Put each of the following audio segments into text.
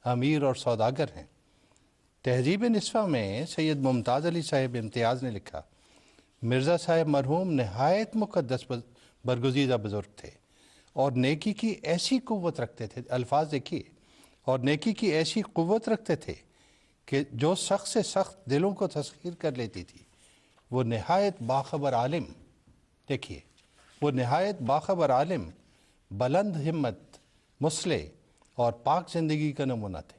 امیر اور سوداگر ہیں۔ تہذیب نسوہ میں سید ممتاز علی صاحب امتیاز نے لکھا، مرزا صاحب مرحوم نہایت مقدس برگزیدہ بزرگ تھے اور نیکی کی ایسی قوت رکھتے تھے، الفاظ دیکھیے، اور نیکی کی ایسی قوت رکھتے تھے کہ جو سخت سے سخت دلوں کو تسخیر کر لیتی تھی۔ وہ نہایت باخبر عالم، دیکھیے، وہ نہایت باخبر عالم، بلند ہمت، مصلح اور پاک زندگی کا نمونہ تھے۔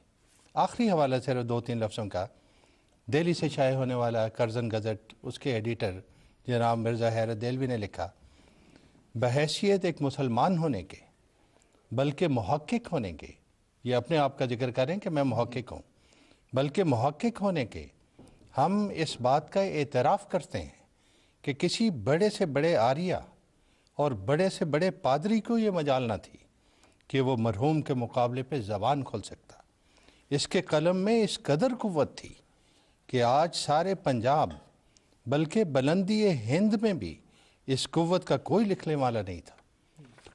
آخری حوالہ صرف 2-3 لفظوں کا، دہلی سے شائع ہونے والا کرزن گزٹ، اس کے ایڈیٹر جناب مرزا حیرت دہلوی نے لکھا، بحیثیت ایک مسلمان ہونے کے بلکہ محقق ہونے کے، یہ اپنے آپ کا ذکر کریں کہ میں محقق ہوں، بلکہ محقق ہونے کے ہم اس بات کا اعتراف کرتے ہیں کہ کسی بڑے سے بڑے عاریہ اور بڑے سے بڑے پادری کو یہ مجال نہ تھی کہ وہ مرحوم کے مقابلے پہ زبان کھول سکتا۔ اس کے قلم میں اس قدر قوت تھی کہ آج سارے پنجاب بلکہ بلندی ہند میں بھی اس قوت کا کوئی لکھنے والا نہیں تھا۔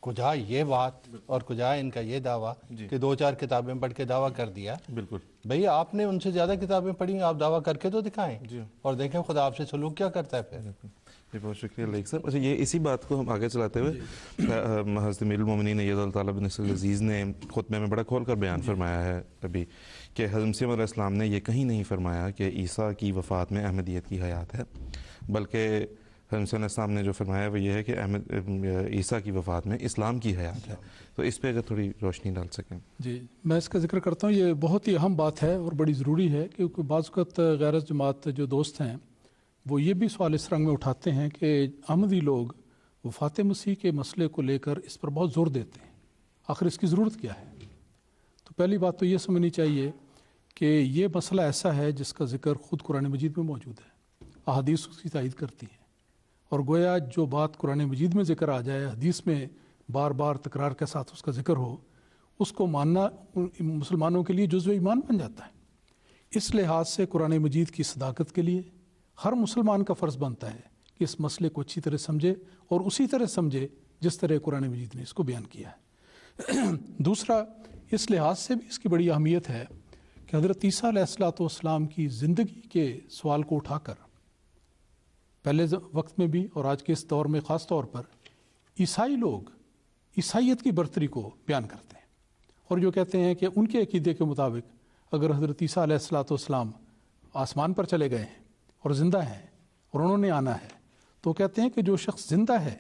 کجا یہ بات اور کجا ان کا یہ دعویٰ کہ 2-4 کتابیں پڑھ کے دعویٰ کر دیا۔ بالکل بھئی آپ نے ان سے زیادہ کتابیں پڑھی، آپ دعویٰ کر کے تو دکھائیں اور دیکھیں خدا آپ سے سلوک کیا کرتا ہے پھر۔ بہت شکریہ لیک صاحب۔ اچھا، یہ اسی بات کو ہم آگے چلاتے ہوئے حضرت امیر المومنین ایاز اللہ تعالیٰ بن نصر العزیز نے خطبے میں بڑا کھول کر بیان فرمایا ہے ابھی کہ حضرت مسیح علیہ السلام نے یہ کہیں نہیں فرمایا کہ عیسیٰ کی وفات میں احمدیت کی حیات ہے، بلکہ حضرت مسیح علیہ السلام نے جو فرمایا وہ یہ ہے کہ عیسیٰ کی وفات میں اسلام کی حیات ہے۔ تو اس پہ اگر تھوڑی روشنی ڈال سکیں۔ جی، میں اس کا ذکر کرتا ہوں، یہ بہت ہی اہم بات ہے اور بڑی ضروری ہے، کیونکہ بعض اوقات غیر جماعت جو دوست ہیں وہ یہ بھی سوال اس رنگ میں اٹھاتے ہیں کہ احمدی لوگ وفات مسیح کے مسئلے کو لے کر اس پر بہت زور دیتے ہیں، آخر اس کی ضرورت کیا ہے؟ تو پہلی بات تو یہ سمجھنی چاہیے کہ یہ مسئلہ ایسا ہے جس کا ذکر خود قرآن مجید میں موجود ہے، احادیث اس کی تائید کرتی ہیں، اور گویا جو بات قرآن مجید میں ذکر آ جائے، حدیث میں بار بار تکرار کے ساتھ اس کا ذکر ہو، اس کو ماننا مسلمانوں کے لیے جزو ایمان بن جاتا ہے۔ اس لحاظ سے قرآن مجید کی صداقت کے لیے ہر مسلمان کا فرض بنتا ہے کہ اس مسئلے کو اچھی طرح سمجھے اور اسی طرح سمجھے جس طرح قرآن مجید نے اس کو بیان کیا ہے۔ دوسرا، اس لحاظ سے بھی اس کی بڑی اہمیت ہے کہ حضرت عیسیٰ علیہ السلام کی زندگی کے سوال کو اٹھا کر پہلے وقت میں بھی اور آج کے اس دور میں خاص طور پر عیسائی لوگ عیسائیت کی برتری کو بیان کرتے ہیں، اور جو کہتے ہیں کہ ان کے عقیدے کے مطابق اگر حضرت عیسیٰ علیہ السلام آسمان پر چلے گئے ہیں اور زندہ ہیں اور انہوں نے آنا ہے، تو کہتے ہیں کہ جو شخص زندہ ہے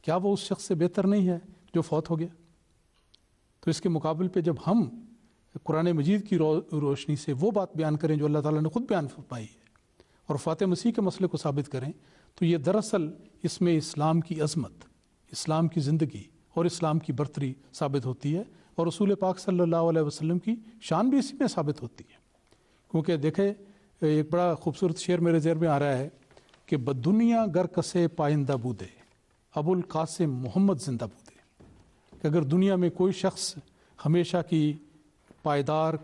کیا وہ اس شخص سے بہتر نہیں ہے جو فوت ہو گیا؟ تو اس کے مقابل پہ جب ہم قرآن مجید کی روشنی سے وہ بات بیان کریں جو اللہ تعالیٰ نے خود بیان فرمائی ہے اور وفات مسیح کے مسئلے کو ثابت کریں، تو یہ دراصل اس میں اسلام کی عظمت، اسلام کی زندگی اور اسلام کی برتری ثابت ہوتی ہے، اور رسول پاک صلی اللہ علیہ وسلم کی شان بھی اسی میں ثابت ہوتی ہے۔ کیونکہ دیکھیں، ایک بڑا خوبصورت شعر میرے ذہن میں آ رہا ہے کہ بدنیا گر کسے پائندہ بودے، ابو القاسم محمد زندہ بودے، کہ اگر دنیا میں کوئی شخص ہمیشہ کی پائیدار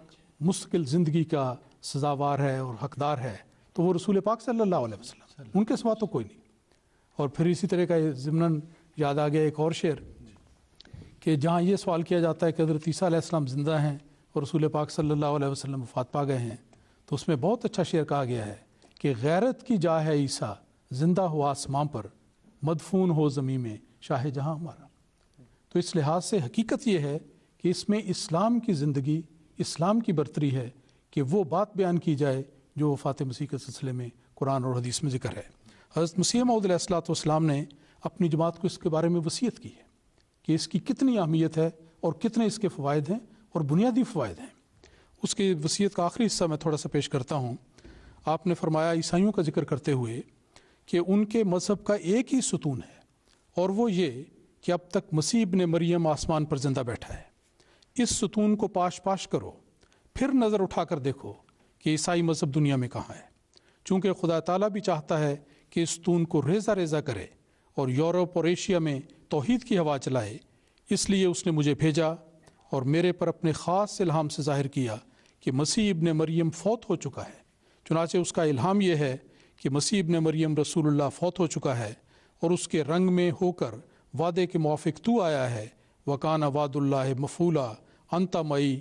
مستقل زندگی کا سزاوار ہے اور حقدار ہے تو وہ رسول پاک صلی اللہ علیہ وسلم، ان کے سوا تو کوئی نہیں۔ اور پھر اسی طرح کا ضمناً یاد آ گیا ایک اور شعر کہ جہاں یہ سوال کیا جاتا ہے کہ حضرت عیسیٰ علیہ السلام زندہ ہیں اور رسول پاک صلی اللہ علیہ وسلم وفات پا گئے ہیں، تو اس میں بہت اچھا شعر کہا گیا ہے کہ غیرت کی جا ہے عیسیٰ، زندہ ہو آسمان پر، مدفون ہو زمین میں شاہ جہاں ہمارا۔ تو اس لحاظ سے حقیقت یہ ہے کہ اس میں اسلام کی زندگی، اسلام کی برتری ہے کہ وہ بات بیان کی جائے جو وفات مسیح کے سلسلے میں قرآن اور حدیث میں ذکر ہے۔ حضرت مسیح موعود علیہ السلام نے اپنی جماعت کو اس کے بارے میں وصیت کی ہے کہ اس کی کتنی اہمیت ہے اور کتنے اس کے فوائد ہیں اور بنیادی فوائد ہیں۔ اس کی وصیت کا آخری حصہ میں تھوڑا سا پیش کرتا ہوں۔ آپ نے فرمایا عیسائیوں کا ذکر کرتے ہوئے کہ ان کے مذہب کا ایک ہی ستون ہے، اور وہ یہ کہ اب تک مسیح ابن مریم آسمان پر زندہ بیٹھا ہے۔ اس ستون کو پاش پاش کرو، پھر نظر اٹھا کر دیکھو کہ عیسائی مذہب دنیا میں کہاں ہے، چونکہ خدا تعالیٰ بھی چاہتا ہے کہ اس ستون کو ریزہ ریزہ کرے اور یورپ اور ایشیا میں توحید کی ہوا چلائے۔ اس لیے اس نے مجھے بھیجا اور میرے پر اپنے خاص الہام سے ظاہر کیا کہ مسیح ابن مریم فوت ہو چکا ہے۔ چنانچہ اس کا الہام یہ ہے کہ مسیح ابن مریم رسول اللہ فوت ہو چکا ہے اور اس کے رنگ میں ہو کر وعدے کے موافق تو آیا ہے۔ وکان وعد اللہ مفعولا انت مئی